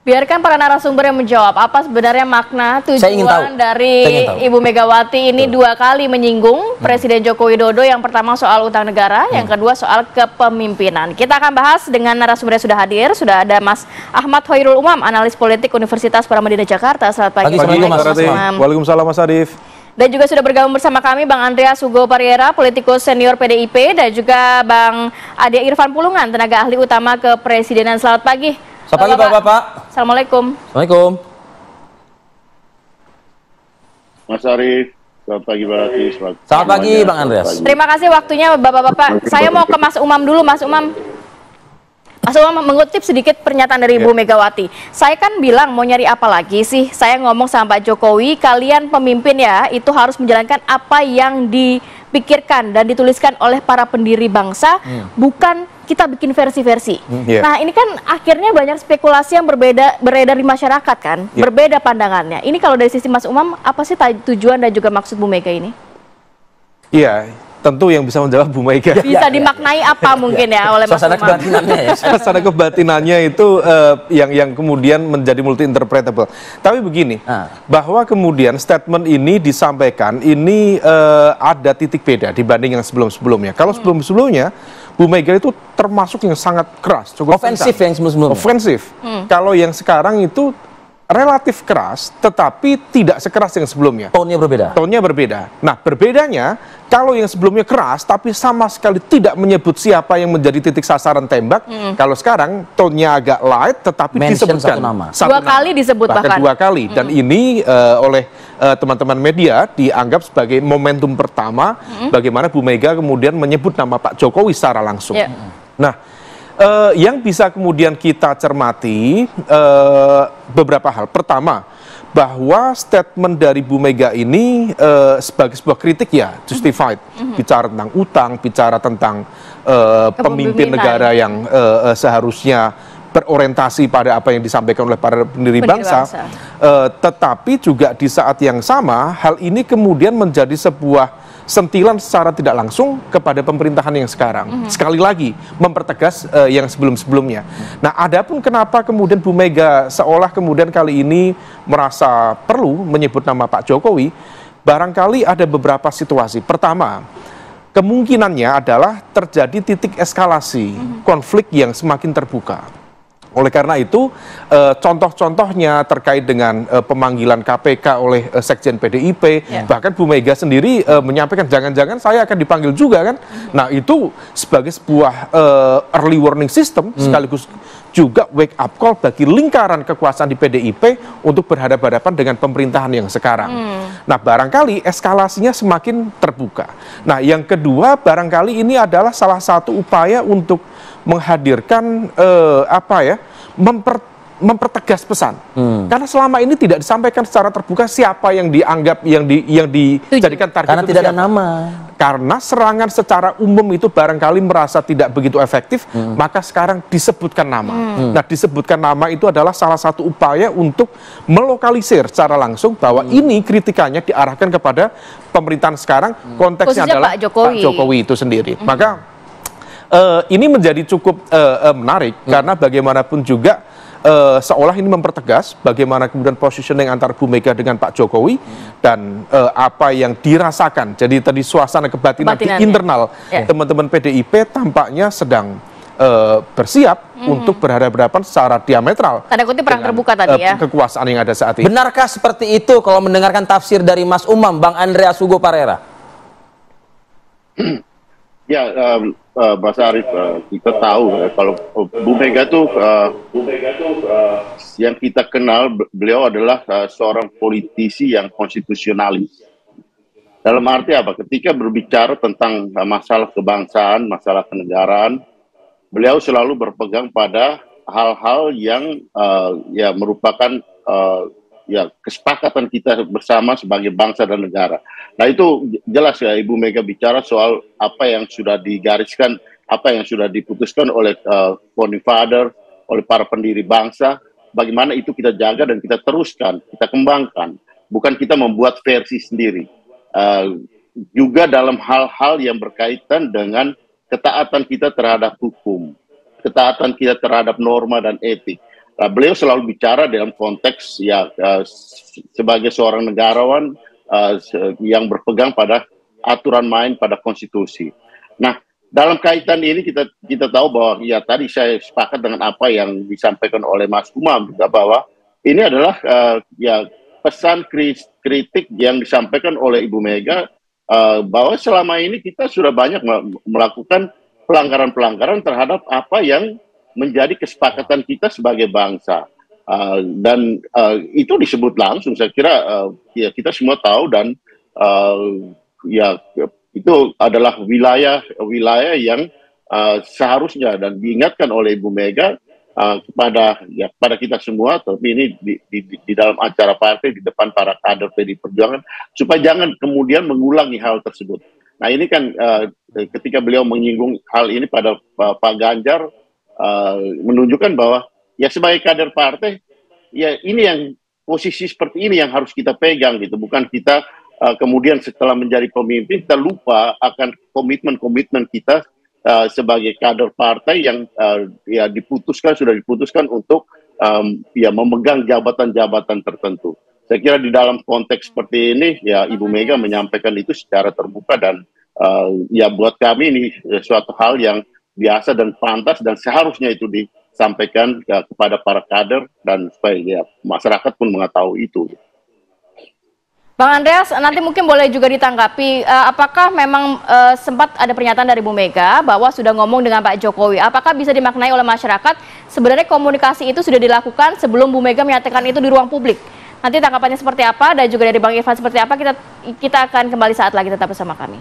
Biarkan para narasumber yang menjawab apa sebenarnya makna tujuan dari Ibu Megawati ini dua kali menyinggung Presiden Joko Widodo. Yang pertama soal utang negara, yang kedua soal kepemimpinan. Kita akan bahas dengan narasumber yang sudah hadir. Sudah ada Mas Ahmad Hoirul Umam, analis politik Universitas Paramadina Jakarta. Selamat pagi. Waalaikumsalam Mas Arif. Dan juga sudah bergabung bersama kami Bang Andreas Hugo Pariera, politikus senior PDIP, dan juga Bang Ade Irfan Pulungan, tenaga ahli utama kepresidenan. Selamat pagi. Selamat pagi Bapak-Bapak. Assalamualaikum. Assalamualaikum. Mas Arif, selamat pagi Pak Latif. Selamat pagi Bang Andreas. Terima kasih waktunya Bapak-Bapak. Saya mau ke Mas Umam dulu, Mas Umam. Mas Umam mengutip sedikit pernyataan dari Ibu Megawati. Saya kan bilang mau nyari apa lagi sih? Saya ngomong sama Pak Jokowi, kalian pemimpin ya, itu harus menjalankan apa yang dipikirkan dan dituliskan oleh para pendiri bangsa, bukan kita bikin versi-versi. Nah, ini kan akhirnya banyak spekulasi yang beredar di masyarakat kan, berbeda pandangannya. Ini kalau dari sisi Mas Umam, apa sih tujuan dan juga maksud Bu Mega ini? Iya, tentu yang bisa menjawab Bu Mega. Bisa dimaknai apa mungkin ya oleh Mas Umam? Suasana kebatinannya ya. Suasana kebatinannya itu yang kemudian menjadi multi interpretable. Tapi begini, bahwa kemudian statement ini disampaikan ini ada titik beda dibanding yang sebelum-sebelumnya. Kalau sebelum-sebelumnya Bu Mega itu termasuk yang sangat keras, cukup ofensif yang sebelum-sebelumnya. Ofensif. Kalau yang sekarang itu relatif keras, tetapi tidak sekeras yang sebelumnya. Tone-nya berbeda. Tone-nya berbeda. Nah, berbedanya kalau yang sebelumnya keras, tapi sama sekali tidak menyebut siapa yang menjadi titik sasaran tembak. Kalau sekarang tone-nya agak light, tetapi disebutkan satu nama. Dua kali disebut bahkan. Dua kali. Dan ini oleh teman-teman media dianggap sebagai momentum pertama bagaimana Bu Mega kemudian menyebut nama Pak Jokowi secara langsung. Nah, yang bisa kemudian kita cermati beberapa hal. Pertama, bahwa statement dari Bu Mega ini sebagai sebuah kritik ya justified. Bicara tentang utang, bicara tentang pemimpin negara yang seharusnya berorientasi pada apa yang disampaikan oleh para pendiri bangsa. Tetapi juga di saat yang sama, hal ini kemudian menjadi sebuah sentilan secara tidak langsung kepada pemerintahan yang sekarang. Sekali lagi, mempertegas yang sebelum-sebelumnya. Nah, adapun kenapa kemudian Bu Mega seolah kemudian kali ini merasa perlu menyebut nama Pak Jokowi, barangkali ada beberapa situasi. Pertama, kemungkinannya adalah terjadi titik eskalasi konflik yang semakin terbuka. Oleh karena itu, contoh-contohnya terkait dengan pemanggilan KPK oleh Sekjen PDIP, bahkan Bu Mega sendiri menyampaikan jangan-jangan saya akan dipanggil juga kan. Nah, itu sebagai sebuah early warning system, sekaligus juga wake up call bagi lingkaran kekuasaan di PDIP untuk berhadapan-hadapan dengan pemerintahan yang sekarang. Nah, barangkali eskalasinya semakin terbuka. Nah, yang kedua, barangkali ini adalah salah satu upaya untuk menghadirkan mempertegas pesan. Karena selama ini tidak disampaikan secara terbuka siapa yang dianggap yang dijadikan target. Karena tidak ada nama. Karena serangan secara umum itu barangkali merasa tidak begitu efektif, maka sekarang disebutkan nama. Nah, disebutkan nama itu adalah salah satu upaya untuk melokalisir secara langsung bahwa ini kritikannya diarahkan kepada pemerintahan sekarang, konteksnya khususnya adalah Pak Jokowi itu sendiri. Maka ini menjadi cukup menarik karena bagaimanapun juga seolah ini mempertegas bagaimana kemudian positioning antara Bu Mega dengan Pak Jokowi dan apa yang dirasakan. Jadi tadi suasana kebatinan di internal teman-teman PDIP tampaknya sedang bersiap untuk berhadapan secara diametral. Tanda kutip perang terbuka tadi ya. Kekuasaan yang ada saat ini. Benarkah seperti itu kalau mendengarkan tafsir dari Mas Umam, Bang Andreas Hugo Pariera? Ya, Mas Arif, kita tahu kalau Bu Mega tuh yang kita kenal beliau adalah seorang politisi yang konstitusionalis. Dalam arti apa? Ketika berbicara tentang masalah kebangsaan, masalah kenegaraan, beliau selalu berpegang pada hal-hal yang ya merupakan kesepakatan kita bersama sebagai bangsa dan negara. Nah, itu jelas ya Ibu Mega bicara soal apa yang sudah digariskan, apa yang sudah diputuskan oleh founding father, oleh para pendiri bangsa, bagaimana itu kita jaga dan kita teruskan, kita kembangkan. Bukan kita membuat versi sendiri. Juga dalam hal-hal yang berkaitan dengan ketaatan kita terhadap hukum, ketaatan kita terhadap norma dan etik. beliau selalu bicara dalam konteks ya sebagai seorang negarawan yang berpegang pada aturan main, pada konstitusi. Nah, dalam kaitan ini kita tahu bahwa ya tadi saya sepakat dengan apa yang disampaikan oleh Mas Umam juga, bahwa ini adalah ya pesan kritik yang disampaikan oleh Ibu Mega, bahwa selama ini kita sudah banyak melakukan pelanggaran-pelanggaran terhadap apa yang menjadi kesepakatan kita sebagai bangsa, dan itu disebut langsung. Saya kira ya kita semua tahu, dan ya itu adalah wilayah yang seharusnya dan diingatkan oleh Ibu Mega kepada kita semua, tapi ini di dalam acara partai di depan para kader PDI Perjuangan, supaya jangan kemudian mengulangi hal tersebut. Nah, ini kan ketika beliau menyinggung hal ini pada Pak Ganjar, menunjukkan bahwa ya sebagai kader partai, ya ini yang posisi seperti ini yang harus kita pegang gitu, bukan kita kemudian setelah menjadi pemimpin kita lupa akan komitmen kita sebagai kader partai yang ya sudah diputuskan untuk ya memegang jabatan-jabatan tertentu. Saya kira di dalam konteks seperti ini ya Ibu Mega menyampaikan itu secara terbuka, dan ya buat kami ini suatu hal yang biasa dan pantas, dan seharusnya itu disampaikan kepada para kader, dan supaya ya, masyarakat pun mengetahui itu. Bang Andreas, nanti mungkin boleh juga ditanggapi, apakah memang sempat ada pernyataan dari Bu Mega bahwa sudah ngomong dengan Pak Jokowi? Apakah bisa dimaknai oleh masyarakat sebenarnya komunikasi itu sudah dilakukan sebelum Bu Mega menyatakan itu di ruang publik? Nanti tanggapannya seperti apa, dan juga dari Bang Irfan seperti apa, kita akan kembali saat lagi, tetap bersama kami.